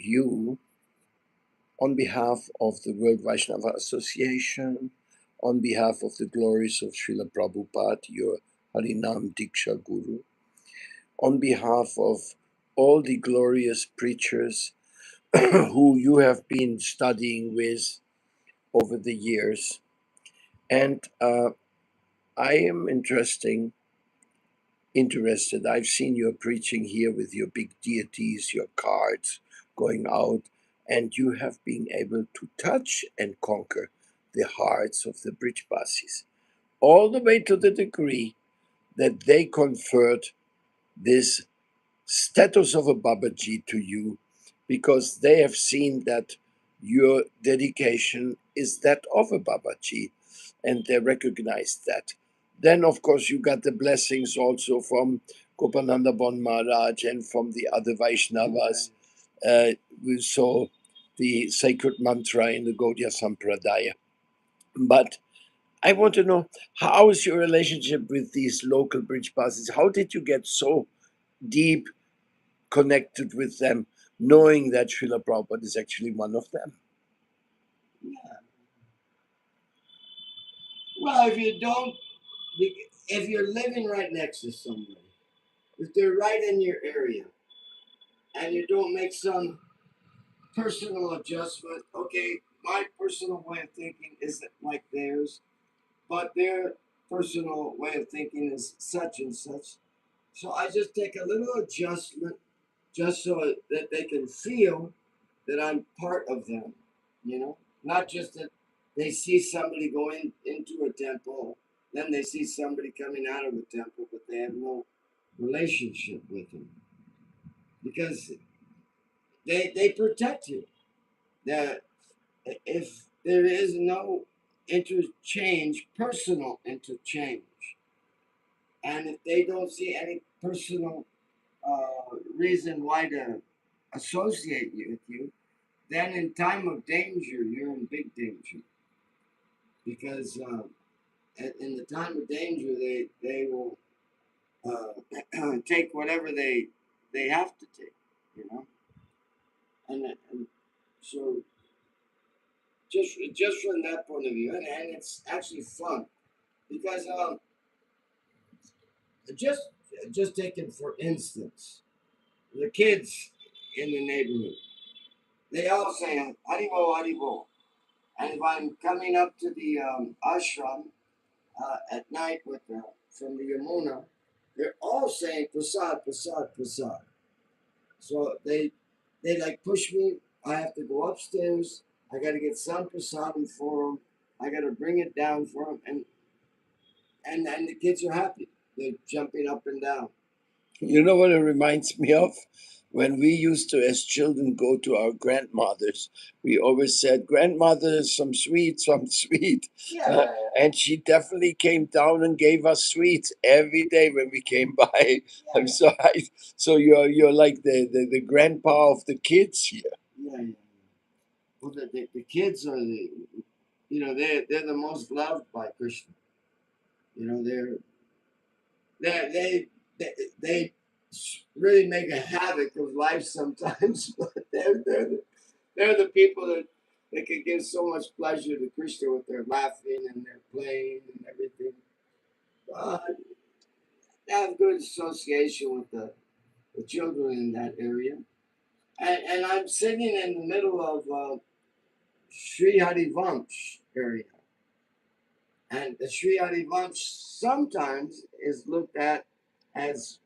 you on behalf of the World Vaishnava Association, on behalf of the glories of Srila Prabhupada, your Harinam Diksha Guru, on behalf of all the glorious preachers who you have been studying with over the years. And I am interested. I've seen your preaching here with your big deities, your cards going out, and you have been able to touch and conquer the hearts of the Brijbasis, all the way to the degree that they conferred this status of a Babaji to you, because they have seen that your dedication is that of a Babaji, and they recognize that. Then, of course, you got the blessings also from Gopananda Bon Maharaj and from the other Vaishnavas. We saw the sacred mantra in the Gaudiya Sampradaya. But I want to know, how is your relationship with these local Brijbasis? How did you get so deep connected with them, knowing that Srila Prabhupada is actually one of them? Yeah. Well, if you're living right next to somebody, if they're right in your area, and you don't make some personal adjustment, okay, my personal way of thinking isn't like theirs, but their personal way of thinking is such and such. So I just take a little adjustment just so that they can feel that I'm part of them, not just that they see somebody going into a temple, then they see somebody coming out of the temple, but they have no relationship with them. Because they protect you. That if there is no interchange, personal interchange, and if they don't see any personal reason why to associate with you, then in time of danger, you're in big danger. Because in the time of danger, they will take whatever they have to take, and so just from that point of view, and it's actually fun because just taking for instance, the kids in the neighborhood, they all say Haribo Haribo, and if I'm coming up to the ashram at night from the Yamuna, they're all saying Prasad, Prasad, Prasad. So they like push me. I have to go upstairs. I got to get some prasadam for them. I got to bring it down for them, and the kids are happy. They're jumping up and down. You know what it reminds me of? When we used to, as children, go to our grandmothers, we always said, "Grandmother, some sweets, some sweet." Yeah. And she definitely came down and gave us sweets every day when we came by. Yeah. So you're like the grandpa of the kids here. Yeah. Well, the kids are they're the most loved by Krishna. They really make a havoc of life sometimes, but they're the people that can give so much pleasure to Krishna with their laughing and their playing and everything. They have good association with the children in that area. And I'm sitting in the middle of Sri Harivamsh area. And the Sri Harivamsh sometimes is looked at as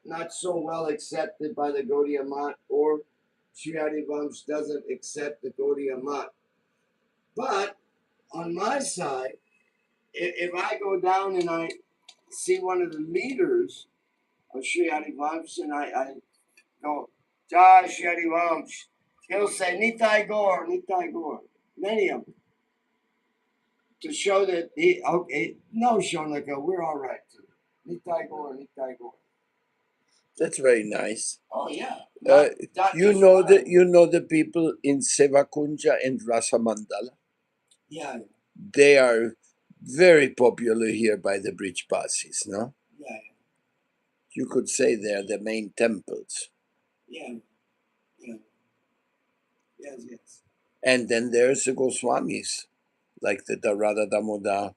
not so well accepted by the Gaudiya Math, or Sri Harivamsh doesn't accept the Gaudiya Math. But on my side, if I go down and I see one of the leaders of Sri Harivamsh and I go, Jai Sri Harivamsh, he'll say, Nitai Gaur, Nitai Gaur. Many of them. To show that no, Shonaka, we're all right too. Nitai Gaur, Nitai Gaur. That's very nice. Oh yeah. You know the people in Sevakunja and Rasamandala. Yeah. They are very popular here by the Brijbasis, no? Yeah. You could say they're the main temples. Yeah. Yeah. yes. And then there's the Goswamis, like the Radha Damodar.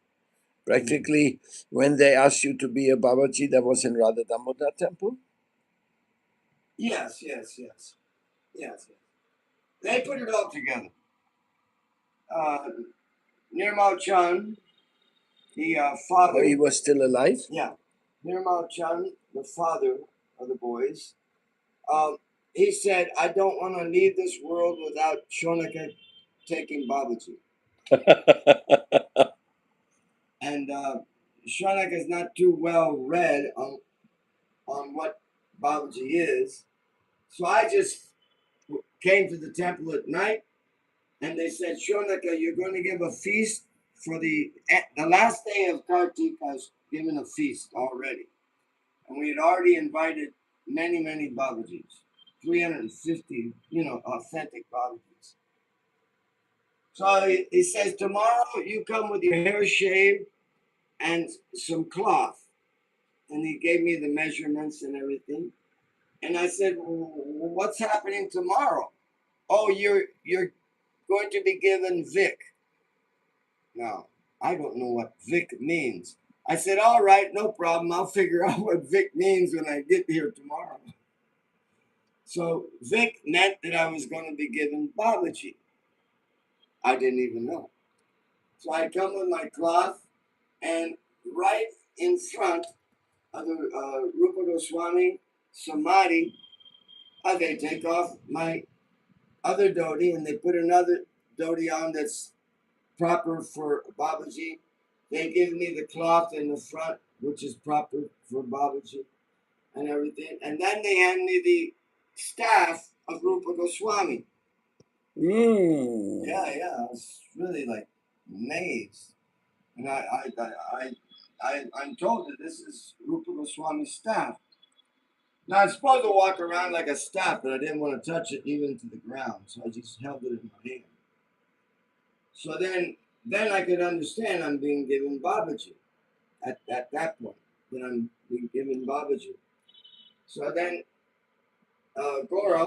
Practically, when they asked you to be a Babaji, that was in Radha Damodar temple? Yes, yes, yes. Yes, yes. They put it all together. Nirmal Chand, the father. Oh, he was still alive? Yeah. Nirmal Chand, the father of the boys, he said, I don't want to leave this world without Shonaka taking Babaji. And Shonaka is not too well read on what Babaji is. So I just came to the temple at night, and they said, Shonaka, you're going to give a feast for the last day of Kartika's given a feast already. And we had already invited many, many Babajis, 350, authentic Babajis. So he says, tomorrow you come with your hair shaved and some cloth. And he gave me the measurements and everything. And I said, well, what's happening tomorrow? Oh, you're going to be given Vic. Now, I don't know what Vic means. I said, all right, no problem. I'll figure out what Vic means when I get here tomorrow. So Vic meant that I was going to be given Babaji. I didn't even know. So I come with my cloth, and right in front of the Rupa Goswami Samadhi, they take off my other dhoti and they put another dhoti on that's proper for Babaji. They give me the cloth in the front, which is proper for Babaji and everything. And then they hand me the staff of Rupa Goswami. Yeah, I was really like amazed. And I'm told that this is Rupa Goswami's staff. Now I'm supposed to walk around like a staff, but I didn't want to touch it even to the ground, so I just held it in my hand. So then I could understand I'm being given Babaji at that point. That I'm being given Babaji. So then Gora,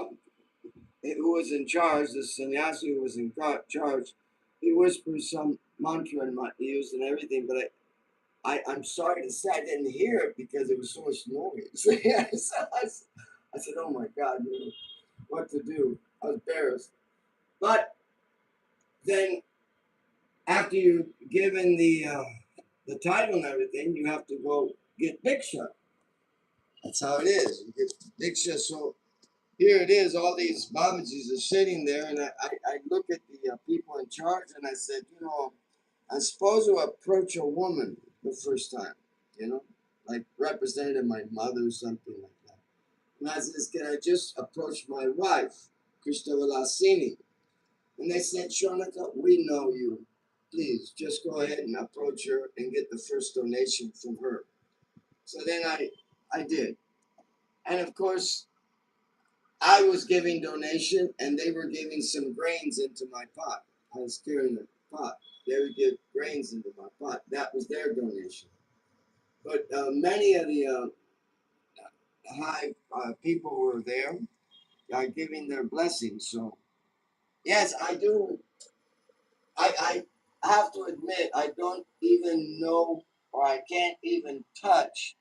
who was in charge, the sannyasi who was in charge, he whispers some mantra in my ears and everything, but I'm sorry to say I didn't hear it because there was so much noise. I said, oh my God, what to do? I was embarrassed. But then after you've given the title and everything, you have to go get Diksha. That's how it is. You get Diksha. So here it is. All these Babajis are sitting there, and I look at the people in charge, and I said, I'm supposed to approach a woman the first time, like representing my mother or something like that. And I says, can I just approach my wife, Krishna Vilasini? And they said, Shonaka, we know you. Please, just go ahead and approach her and get the first donation from her. So then I did. And of course, I was giving donation, and they were giving some grains into my pot. I was carrying a pot. They would give grains into my pot. That was their donation. But many of the high people were there giving their blessings. So, yes, I do. I have to admit, I don't even know, or I can't even touch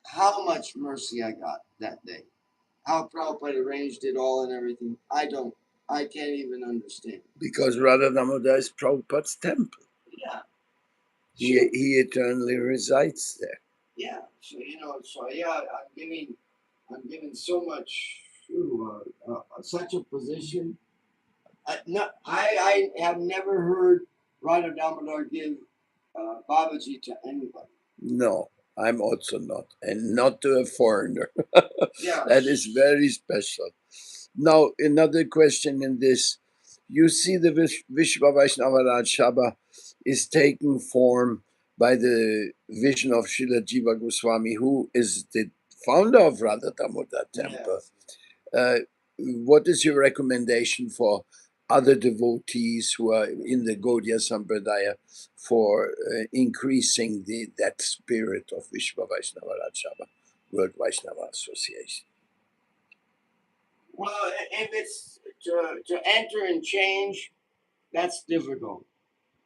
how much mercy I got that day. How Prabhupada arranged it all and everything. I can't even understand. Because Radha Damodar is Prabhupada's temple. Yeah. He eternally resides there. Yeah. So I'm giving so much to such a position. I have never heard Radha Damodar give Babaji to anybody. No, I'm also not, and not to a foreigner. Yeah. That is very special. Now, another question in this. You see the Vishva Vaishnava Rajsabha is taking form by the vision of Srila Jiva Goswami, who is the founder of Radha Damodar Temple. Yes. What is your recommendation for other devotees who are in the Gaudiya Sampradaya for increasing that spirit of Vishva Vaishnava Rajsabha, World Vaishnava Association? Well, if it's to enter and change, that's difficult.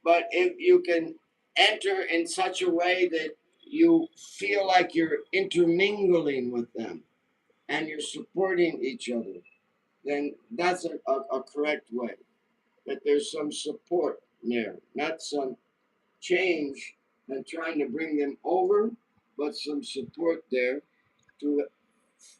But if you can enter in such a way that you feel like you're intermingling with them and you're supporting each other, then that's a correct way. That there's some support there, not some change and trying to bring them over, but some support there to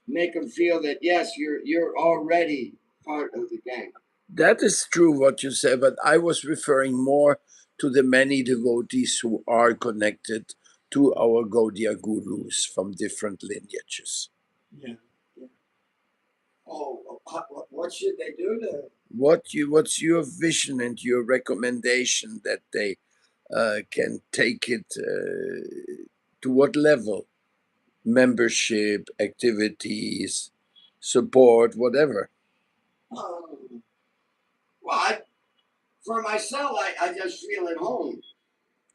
make them feel that yes, you're already part of the gang. That is true what you say, but I was referring more to the many devotees who are connected to our Gaudiya gurus from different lineages. Yeah. Yeah. Oh, what should they do to? What's your vision and your recommendation that they can take it to what level? Membership, activities, support, whatever. Um, well, for myself, I just feel at home.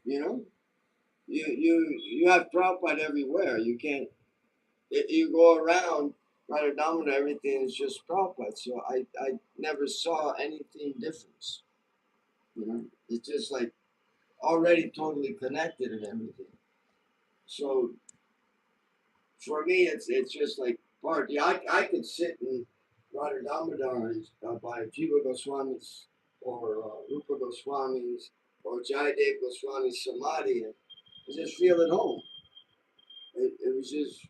You know, you have Prabhupada everywhere. You can't. You go around, right down to everything is just Prabhupada. So I never saw anything different. You know, it's just like already totally connected and everything. So for me, it's just like part. Yeah, I could sit in Radha Damodar and by Jiva Goswami's or Rupa Goswami's or Jayadev Goswami's Samadhi and just feel at home. It was just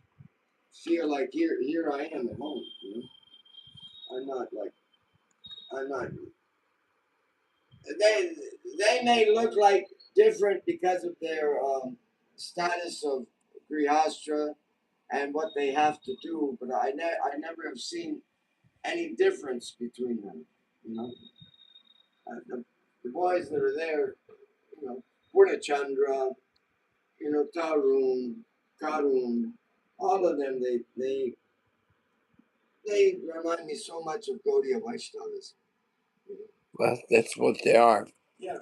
feel like here I am at home. You know, I'm not like I'm not. They they may look like different because of their status of grihastra and what they have to do, but I never have seen any difference between them. You know, the boys that are there, you know, Purnachandra, you know, Tarun, Karun, all of them, they remind me so much of Gaudiya Vaishnavas. You know? Well, that's what they are. Yeah.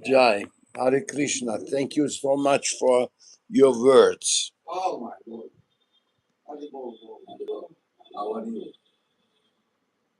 Jai, Hare Krishna. Thank you so much for your words. Oh my Lord. How are you?